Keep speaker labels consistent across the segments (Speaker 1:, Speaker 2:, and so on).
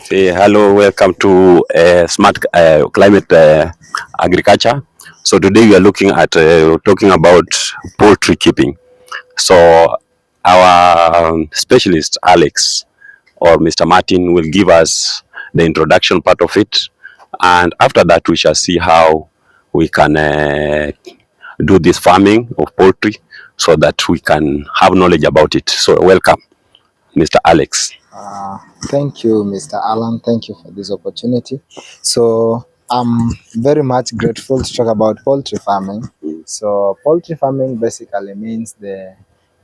Speaker 1: Hello, welcome to Smart Climate Agriculture. So today we are looking at talking about poultry keeping. So our specialist Alex or Mr. Martin will give us the introduction part of it, and after that we shall see how we can do this farming of poultry so that we can have knowledge about it. So welcome, Mr. Alex.
Speaker 2: Uh, Thank you, Mr. Alan. Thank you for this opportunity. So, I'm very much grateful to talk about poultry farming. So, poultry farming basically means the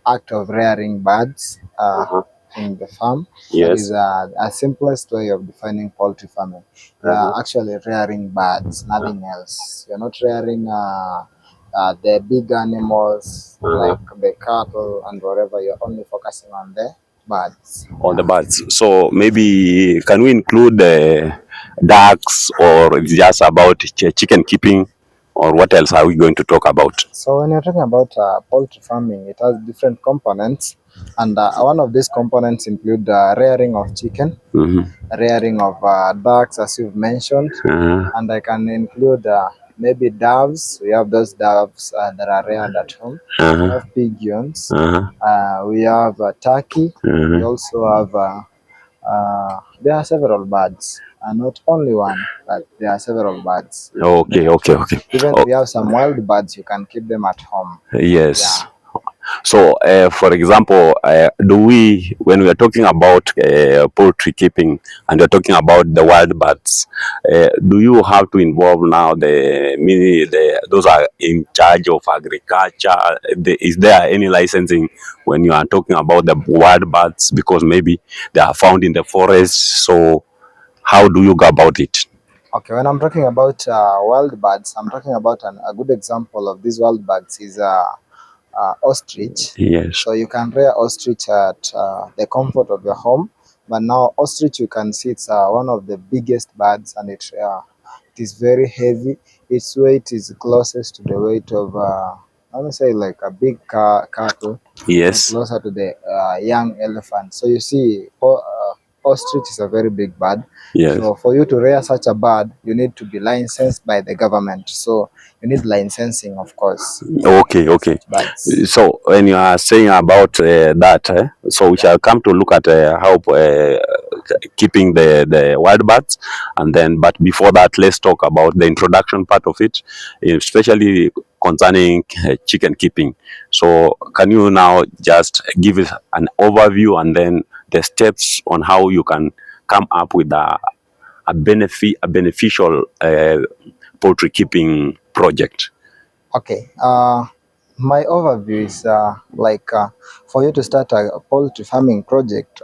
Speaker 2: act of rearing birds
Speaker 1: Uh-huh.
Speaker 2: in the farm. That
Speaker 1: Yes.
Speaker 2: is a simplest way of defining poultry farming. You
Speaker 1: Uh-huh.
Speaker 2: are actually rearing birds, nothing else. You're not rearing the big animals
Speaker 1: Uh-huh.
Speaker 2: like the cattle and whatever. You're only focusing on the birds.
Speaker 1: On the
Speaker 2: Yeah.
Speaker 1: birds. So maybe can we include ducks, or it's just about chicken keeping, or what else are we going to talk about?
Speaker 2: So when you're talking about poultry farming, it has different components, and one of these components include rearing of chicken,
Speaker 1: Mm-hmm.
Speaker 2: rearing of ducks, as you've mentioned,
Speaker 1: Uh-huh.
Speaker 2: and I can include maybe doves. We have those doves that are reared at home. We
Speaker 1: Uh-huh.
Speaker 2: have pigeons.
Speaker 1: Uh-huh.
Speaker 2: We have turkey. We
Speaker 1: Uh-huh.
Speaker 2: also have there are several birds, not only one, but there are several birds.
Speaker 1: Okay, okay, okay.
Speaker 2: Even
Speaker 1: Oh,
Speaker 2: we have some wild birds. You can keep them at home.
Speaker 1: yes.
Speaker 2: Yeah.
Speaker 1: So, for example, do we, when we are talking about poultry keeping and we're talking about the wild birds, do you have to involve now those are in charge of agriculture? Is there any licensing when you are talking about the wild birds, because maybe they are found in the forest? So, how do you go about it?
Speaker 2: Okay, when I'm talking about wild birds, I'm talking about a good example of these wild birds is ostrich.
Speaker 1: Yes.
Speaker 2: So you can rear ostrich at the comfort of your home. But now ostrich, you can see it's one of the biggest birds, and it is very heavy. Its weight is closest to the weight of let me say like a big cattle, or
Speaker 1: Yes.
Speaker 2: closer to the young elephant. So you see, ostrich is a very big bird.
Speaker 1: Yes.
Speaker 2: So for you to rear such a bird, you need to be licensed by the government. So you need licensing, of course, to
Speaker 1: Okay,
Speaker 2: rear
Speaker 1: okay.
Speaker 2: such birds.
Speaker 1: So when you are saying about that, so we
Speaker 2: Yeah.
Speaker 1: shall come to look at how keeping the wild birds, and then. But before that, let's talk about the introduction part of it, especially concerning chicken keeping. So can you now just give us an overview and then the steps on how you can come up with a beneficial poultry keeping project?
Speaker 2: Okay. My overview is for you to start a poultry farming project,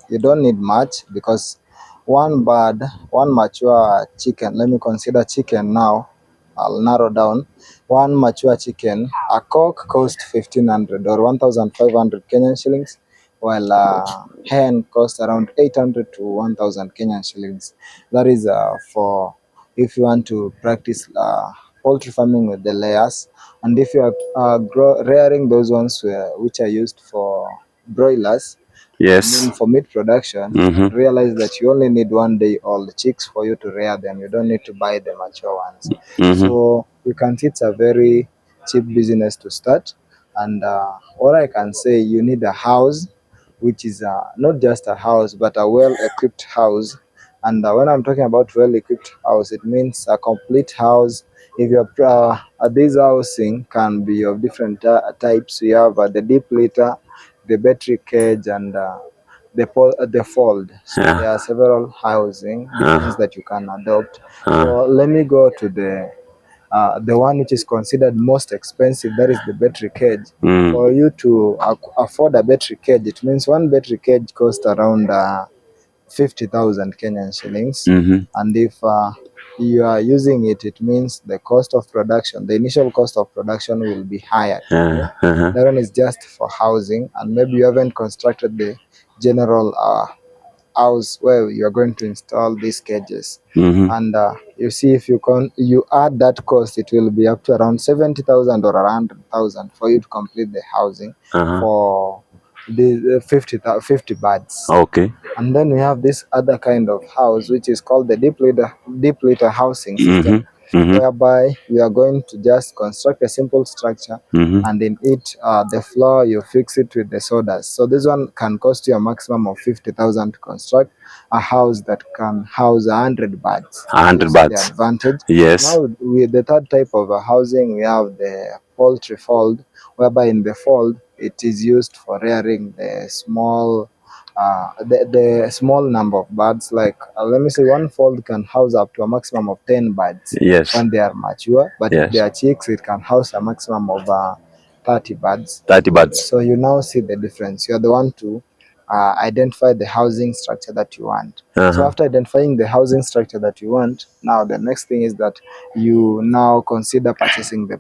Speaker 2: you don't need much because one bird, one mature chicken, let me consider chicken now, I'll narrow down. One mature chicken, a cock costs 1,500 or 1,500 Kenyan shillings, while a hen costs around 800 to 1,000 Kenyan shillings. That is for if you want to practice poultry farming with the layers, and if you are rearing those ones which are used for broilers, I
Speaker 1: Yes.
Speaker 2: mean for meat production,
Speaker 1: Mm-hmm.
Speaker 2: realize that you only need 1 day old chicks for you to rear them. You don't need to buy the mature ones.
Speaker 1: Mm-hmm.
Speaker 2: So you can see it's a very cheap business to start. And what I can say, you need a house, which is not just a house, but a well-equipped house. And when I'm talking about well-equipped house, it means a complete house. If your this housing can be of different types. We have the deep litter, the battery cage, and the fold. So there are several housing designs
Speaker 1: Uh,
Speaker 2: that you can adopt.
Speaker 1: uh,
Speaker 2: So let me go to the one which is considered most expensive, that is the battery cage.
Speaker 1: mm,
Speaker 2: For you to afford a battery cage, it means one battery cage costs around 50,000 Kenyan shillings.
Speaker 1: mm-hmm.
Speaker 2: And if you are using it, it means the cost of production, the initial cost of production will be higher. Okay,
Speaker 1: Uh-huh.
Speaker 2: that one is just for housing, and maybe you haven't constructed the general house where you are going to install these cages.
Speaker 1: Mm-hmm.
Speaker 2: And you see, if you add that cost, it will be up to around 70,000 or around 100,000 for you to complete the housing
Speaker 1: Uh-huh.
Speaker 2: for the 50 birds.
Speaker 1: Okay.
Speaker 2: And then we have this other kind of house which is called the deep litter housing system,
Speaker 1: Mm-hmm.
Speaker 2: whereby you are going to just construct a simple structure,
Speaker 1: Mm-hmm.
Speaker 2: and in it, the floor you fix it with the sawdust. So this one can cost you a maximum of 50,000 to construct a house that can house 100 birds.
Speaker 1: A
Speaker 2: So you
Speaker 1: hundred
Speaker 2: see the
Speaker 1: bats.
Speaker 2: advantage.
Speaker 1: Yes.
Speaker 2: Now with the third type of a housing, we have the poultry fold, whereby in the fold it is used for rearing the small the small number of birds. Like let me say one fold can house up to a maximum of 10 birds
Speaker 1: Yes.
Speaker 2: when they are mature, but if they
Speaker 1: Yes.
Speaker 2: are chicks it can house a maximum of 30 birds.
Speaker 1: 30 bats.
Speaker 2: So you now see the difference. You are the one to identify the housing structure that you want. So
Speaker 1: Uh-huh.
Speaker 2: after identifying the housing structure that you want, now the next thing is that you now consider purchasing the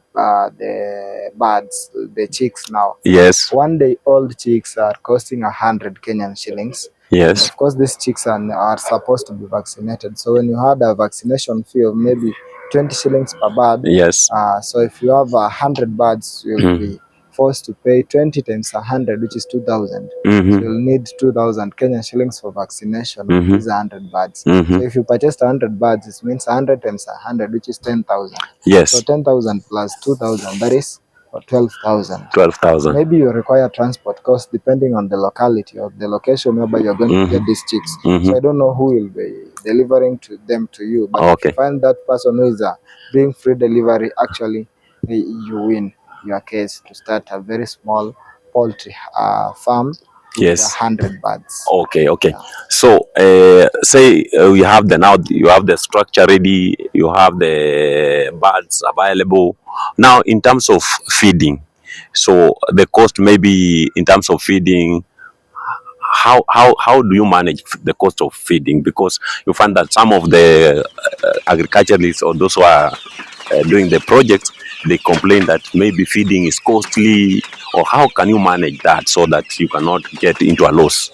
Speaker 2: birds, the chicks. Now
Speaker 1: Yes.
Speaker 2: 1 day old chicks are costing 100 Kenyan shillings. And
Speaker 1: Yes.
Speaker 2: of course, these chicks are supposed to be vaccinated. So when you had a vaccination fee of maybe 20 shillings per bird,
Speaker 1: Yes.
Speaker 2: so if you have 100 birds, you'll
Speaker 1: Mm-hmm.
Speaker 2: be forced to pay 20 times 100, which is 2,000. So
Speaker 1: Mm-hmm.
Speaker 2: you'll need 2,000 Kenyan shillings for vaccination of
Speaker 1: Mm-hmm.
Speaker 2: these 100 birds.
Speaker 1: Mm-hmm.
Speaker 2: So if you purchased 100 birds, it means 100 times 100, which is 10,000. So
Speaker 1: Yes.
Speaker 2: 10,000 plus 2,000, that is 12,000.
Speaker 1: 12,000.
Speaker 2: Maybe you require transport cost depending on the locality or the location whereby you're going to get
Speaker 1: Mm-hmm.
Speaker 2: these chicks.
Speaker 1: Mm-hmm.
Speaker 2: So I don't know who will be delivering to them to you, but if you
Speaker 1: Okay.
Speaker 2: find that person who is doing free delivery, actually you win your case to start a very small poultry farm with
Speaker 1: Yes.
Speaker 2: 100 birds.
Speaker 1: Okay. Okay.
Speaker 2: Yeah.
Speaker 1: So, say you have the now you have the structure ready, you have the birds available. Now, in terms of feeding, so the cost maybe in terms of feeding, how do you manage the cost of feeding? Because you find that some of the agriculturalists or those who are doing the project, they complain that maybe feeding is costly, or how can you manage that so that you cannot get into a loss?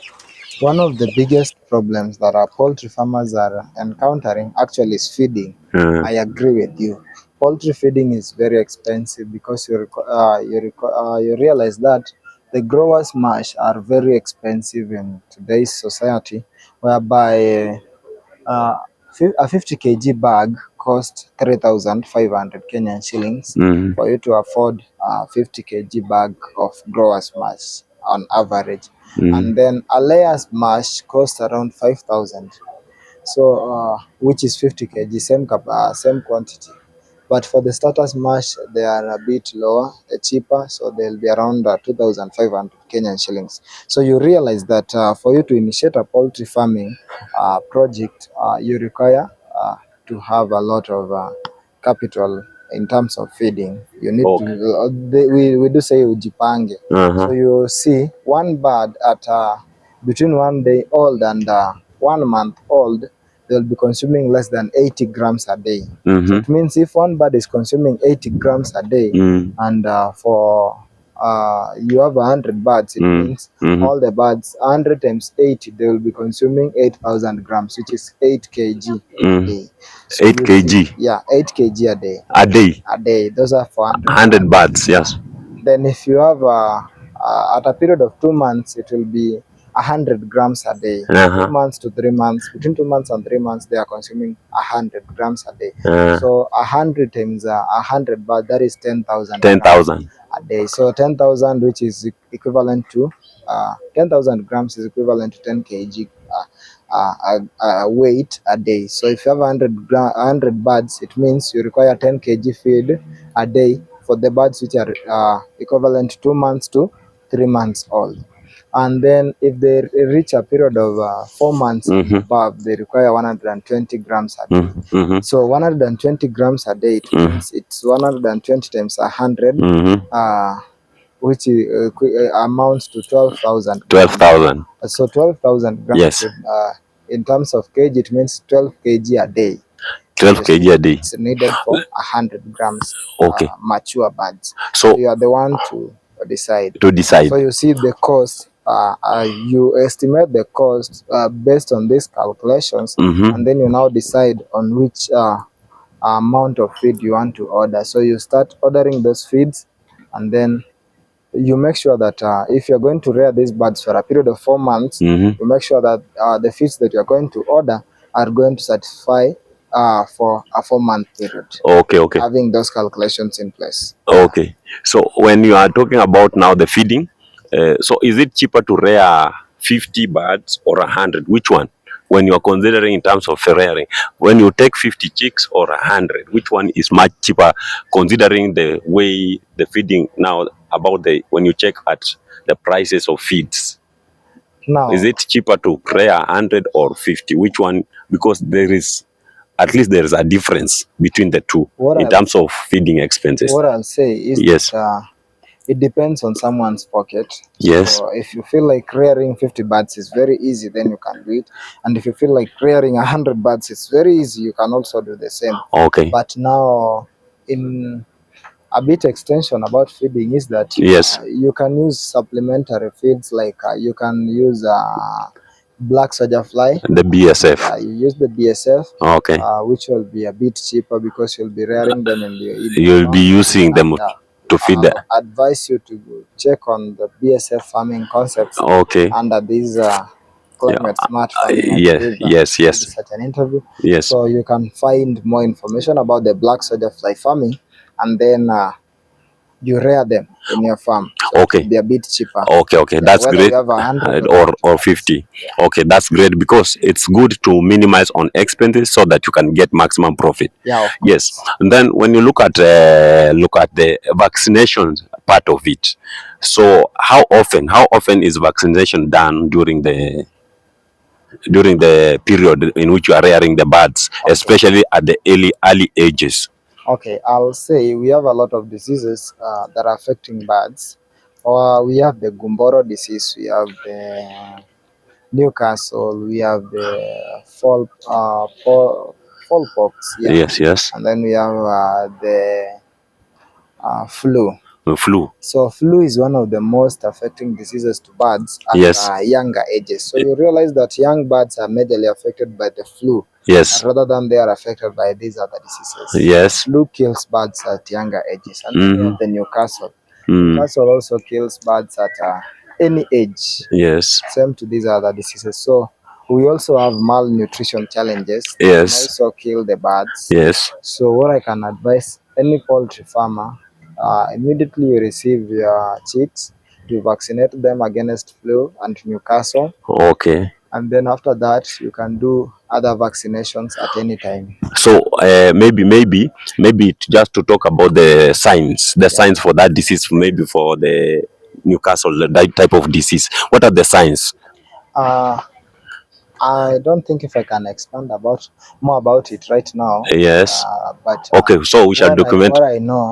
Speaker 2: One of the biggest problems that our poultry farmers are encountering actually is feeding.
Speaker 1: Uh,
Speaker 2: I agree with you. Poultry feeding is very expensive because you realize that the growers' mash are very expensive in today's society, whereby uh, a 50 kg bag costs 3,500 Kenyan shillings
Speaker 1: mm,
Speaker 2: for you to afford a 50 kg bag of growers' mash on average.
Speaker 1: mm,
Speaker 2: And then a layers mash costs around 5,000. So, which is 50 kg, same quantity. But for the starters mash, they are a bit lower, cheaper, so they'll be around 2,500 Kenyan shillings. So you realize that for you to initiate a poultry farming project, you require to have a lot of capital in terms of feeding. You need to,
Speaker 1: okay.
Speaker 2: we do say ujipange. So
Speaker 1: Uh-huh.
Speaker 2: you see one bird at between 1 day old and 1 month old, they'll be consuming less than 80 grams a day. So
Speaker 1: Mm-hmm.
Speaker 2: it means if one bird is consuming 80 grams a day,
Speaker 1: Mm,
Speaker 2: and for you have 100 birds, it
Speaker 1: mm,
Speaker 2: means
Speaker 1: mm-hmm.
Speaker 2: all the birds 100 times 80, they will be consuming 8,000 grams, which is 8 kg a
Speaker 1: Mm.
Speaker 2: day. So
Speaker 1: 8
Speaker 2: you see,
Speaker 1: kg
Speaker 2: yeah, 8 kg a day.
Speaker 1: a day,
Speaker 2: A day, those are for 100
Speaker 1: 100
Speaker 2: birds.
Speaker 1: birds.
Speaker 2: Yeah.
Speaker 1: Yes.
Speaker 2: Then if you have at a period of 2 months, it will be 100 grams a day. 2
Speaker 1: Uh-huh.
Speaker 2: months to 3 months, between 2 months and 3 months, they are consuming 100 grams a day.
Speaker 1: Uh,
Speaker 2: So 100 times 100 bar, that is 10,000 grams
Speaker 1: 10,000.
Speaker 2: a day. So 10,000, which is equivalent to 10,000 grams is equivalent to 10 kg weight a day. So if you have 100 birds, it means you require 10 kg feed a day for the birds which are equivalent to 2 months to 3 months old. And then if they reach a period of 4 months and
Speaker 1: Mm-hmm.
Speaker 2: above, they require 120 grams a day.
Speaker 1: Mm-hmm.
Speaker 2: So 120 grams a day, it
Speaker 1: Mm-hmm.
Speaker 2: means it's 120 times 100,
Speaker 1: Mm-hmm.
Speaker 2: which amounts to 12,000 grams.
Speaker 1: 12,000.
Speaker 2: So 12,000 grams
Speaker 1: Yes.
Speaker 2: should, in terms of kg, it means 12 kg a day.
Speaker 1: 12 kg a day.
Speaker 2: It's needed for 100 grams
Speaker 1: Okay.
Speaker 2: mature birds. So
Speaker 1: So
Speaker 2: you are the one to decide.
Speaker 1: to decide.
Speaker 2: So you see the cost, you estimate the cost based on these calculations,
Speaker 1: Mm-hmm.
Speaker 2: and then you now decide on which amount of feed you want to order. So you start ordering those feeds, and then you make sure that if you're going to rear these birds for a period of 4 months, you make sure that the feeds that you're going to order are going to satisfy for a 4-month period.
Speaker 1: Okay, okay.
Speaker 2: Having those calculations in place.
Speaker 1: Okay. So when you are talking about now the feeding, so is it cheaper to rear 50 birds or 100? Which one? When you are considering in terms of rearing, when you take 50 chicks or 100, which one is much cheaper considering the way the feeding now about the when you check at the prices of feeds?
Speaker 2: Now,
Speaker 1: Is it cheaper to rear 100 or 50? Which one? Because there is at least there is a difference between the two in terms of feeding expenses.
Speaker 2: What I'll say is
Speaker 1: yes.
Speaker 2: that it depends on someone's pocket.
Speaker 1: Yes.
Speaker 2: So if you feel like rearing 50 birds is very easy, then you can do it. And if you feel like rearing 100 birds is very easy, you can also do the same.
Speaker 1: Okay.
Speaker 2: But now, in a bit extension about feeding is that
Speaker 1: yes,
Speaker 2: you can use supplementary feeds like you can use black soldier fly.
Speaker 1: the BSF.
Speaker 2: You use the BSF,
Speaker 1: Okay.
Speaker 2: which will be a bit cheaper because you'll be rearing them in the
Speaker 1: You'll be using them to feed them.
Speaker 2: I'll advise you to check on the BSF farming concepts
Speaker 1: Okay.
Speaker 2: under these climate smart farming.
Speaker 1: Yes.
Speaker 2: Such an interview.
Speaker 1: Yes.
Speaker 2: So you can find more information about the black soldier fly farming, and then you rear them in your farm. So
Speaker 1: okay.
Speaker 2: It will be a bit cheaper.
Speaker 1: Okay. That's
Speaker 2: whether
Speaker 1: great.
Speaker 2: You have 100
Speaker 1: or 50. Yeah. Okay, that's great because it's good to minimize on expenses so that you can get maximum profit.
Speaker 2: Yeah.
Speaker 1: Yes. And then when you look at the vaccination part of it, so how often is vaccination done during the period in which you are rearing the birds, especially at the early ages?
Speaker 2: Okay, I'll say we have a lot of diseases that are affecting birds. We have the Gumboro disease, we have the Newcastle, we have the fall pox,
Speaker 1: Yes.
Speaker 2: and then we have the flu.
Speaker 1: Flu.
Speaker 2: So flu is one of the most affecting diseases to birds at younger ages. So you realize that young birds are majorly affected by the flu.
Speaker 1: Yes.
Speaker 2: Rather than they are affected by these other diseases.
Speaker 1: Yes.
Speaker 2: Flu kills birds at younger ages. And then we have the Newcastle. Newcastle also kills birds at any age.
Speaker 1: Yes.
Speaker 2: Same to these other diseases. So we also have malnutrition challenges.
Speaker 1: Yes.
Speaker 2: Can also kill the birds.
Speaker 1: Yes.
Speaker 2: So what I can advise any poultry farmer, immediately you receive your chicks, you vaccinate them against flu and Newcastle.
Speaker 1: Okay.
Speaker 2: And then after that, you can do other vaccinations at any time.
Speaker 1: So maybe just to talk about the signs, signs for that disease, maybe for the Newcastle, that type of disease. What are the signs?
Speaker 2: I don't think if I can expand more about it right now.
Speaker 1: Yes.
Speaker 2: But
Speaker 1: okay, so we shall document.
Speaker 2: What I know,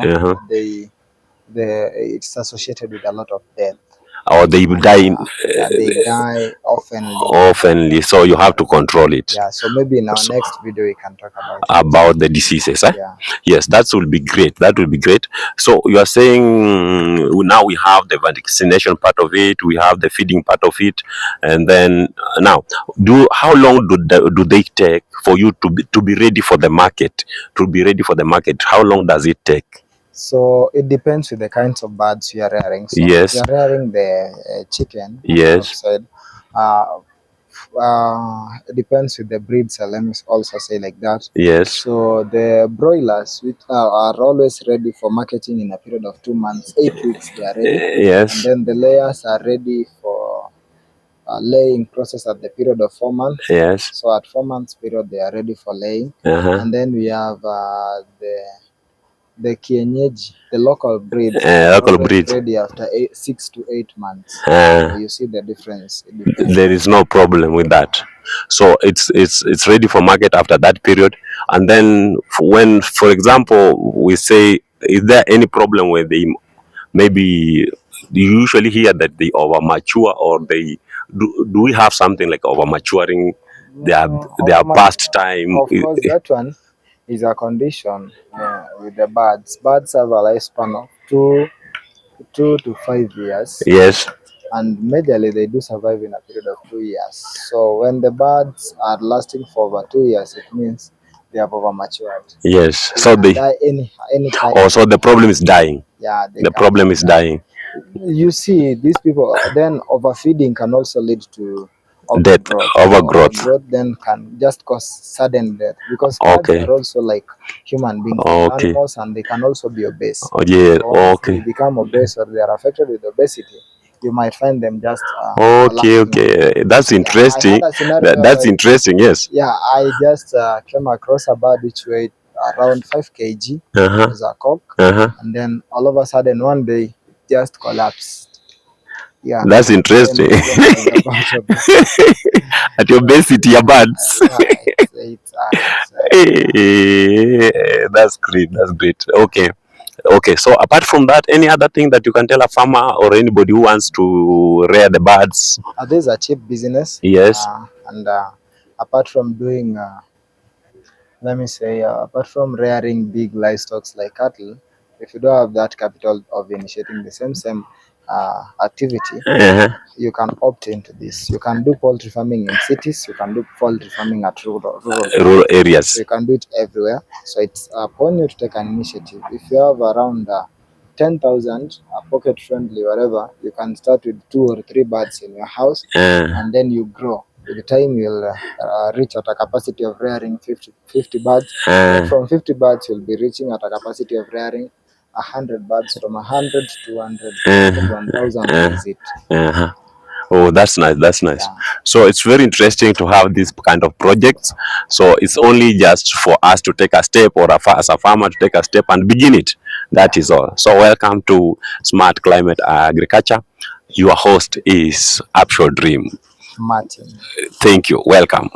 Speaker 2: it's associated with a lot of death.
Speaker 1: Or they die.
Speaker 2: They die
Speaker 1: oftenly. So you have to control it.
Speaker 2: Yeah. So maybe in our next video we can talk
Speaker 1: about the diseases. Yeah. Yes, that will be great. That will be great. So you are saying now we have the vaccination part of it, we have the feeding part of it, and then now, how long do they take for you to be ready for the market? To be ready for the market, how long does it take? So
Speaker 2: it depends with the kinds of birds you are rearing. So
Speaker 1: yes.
Speaker 2: If you are rearing the chicken,
Speaker 1: yes.
Speaker 2: It depends with the breed. So let me also say like that.
Speaker 1: Yes.
Speaker 2: So the broilers, which are always ready for marketing in a period of 2 months, 8 weeks they are ready.
Speaker 1: Yes.
Speaker 2: And then the layers are ready for laying process at the period of 4 months.
Speaker 1: Yes.
Speaker 2: So at 4 months period they are ready for laying. And then we have the kienyeji, the local breed, ready after 6 to 8 months. So you see the difference.
Speaker 1: There is no problem with that. So it's ready for market after that period. And then when, for example, we say, is there any problem where they maybe you usually hear that they over mature, or they do we have something like over maturing? They are past time.
Speaker 2: Of course, that one is a condition with the birds. Birds have a lifespan of 2 to 5 years.
Speaker 1: Yes. And
Speaker 2: majorly they do survive in a period of 2 years. So when the birds are lasting for over 2 years, it means they have over matured.
Speaker 1: Yes. So they
Speaker 2: die any time.
Speaker 1: Also the problem is dying.
Speaker 2: Yeah.
Speaker 1: The problem is dying.
Speaker 2: You see, these people, then overfeeding can also lead to
Speaker 1: Death,
Speaker 2: overgrowth.
Speaker 1: overgrowth.
Speaker 2: Overgrowth then can just cause sudden death, because birds
Speaker 1: Okay,
Speaker 2: are also like human beings, like
Speaker 1: okay.
Speaker 2: animals, and they can also be obese.
Speaker 1: Oh, yeah,
Speaker 2: So once they
Speaker 1: okay.
Speaker 2: become obese or they are affected with obesity, you might find them just
Speaker 1: Okay,
Speaker 2: collapsing on you.
Speaker 1: okay. That's
Speaker 2: Yeah, I had
Speaker 1: interesting.
Speaker 2: a scenario
Speaker 1: That's
Speaker 2: like,
Speaker 1: interesting, yes.
Speaker 2: yeah, I just came across a bird which weighed around 5 kg. It
Speaker 1: Uh-huh.
Speaker 2: was a cock,
Speaker 1: Uh-huh.
Speaker 2: and then all of a sudden one day it just collapsed. Yeah,
Speaker 1: That's
Speaker 2: then
Speaker 1: interesting.
Speaker 2: we talked about obesity.
Speaker 1: At your obesity, your birds.
Speaker 2: Yeah,
Speaker 1: That's great. That's great. Okay. Okay. So apart from that, any other thing that you can tell a farmer or anybody who wants to rear the birds?
Speaker 2: this is a cheap business,
Speaker 1: Yes.
Speaker 2: and apart from doing let me say, apart from rearing big livestock like cattle, if you don't have that capital of initiating the same activity,
Speaker 1: Uh-huh.
Speaker 2: you can opt into this. You can do poultry farming in cities. You can do poultry farming at rural
Speaker 1: Rural
Speaker 2: areas. So
Speaker 1: areas.
Speaker 2: you can do it everywhere. So it's upon you to take an initiative. If you have around 10,000 pocket friendly, whatever, you can start with 2 or 3 birds in your house,
Speaker 1: Uh,
Speaker 2: and then you grow. With the time, you'll reach at a capacity of rearing 50 birds. Then
Speaker 1: uh,
Speaker 2: from 50 birds, you'll be reaching at a capacity of rearing 100 birds. From 100 to 200, 200 to
Speaker 1: uh,
Speaker 2: 1,000
Speaker 1: uh,
Speaker 2: is it.
Speaker 1: uh-huh. Oh, that's nice. That's nice.
Speaker 2: Yeah.
Speaker 1: So it's very interesting to have these kind of projects. So it's only just for us to take a step, or as a farmer to take a step and begin it. That
Speaker 2: Yeah,
Speaker 1: is all. So welcome to Smart Climate Agriculture. Your host is Upshore Dream.
Speaker 2: Martin.
Speaker 1: Thank you. Welcome.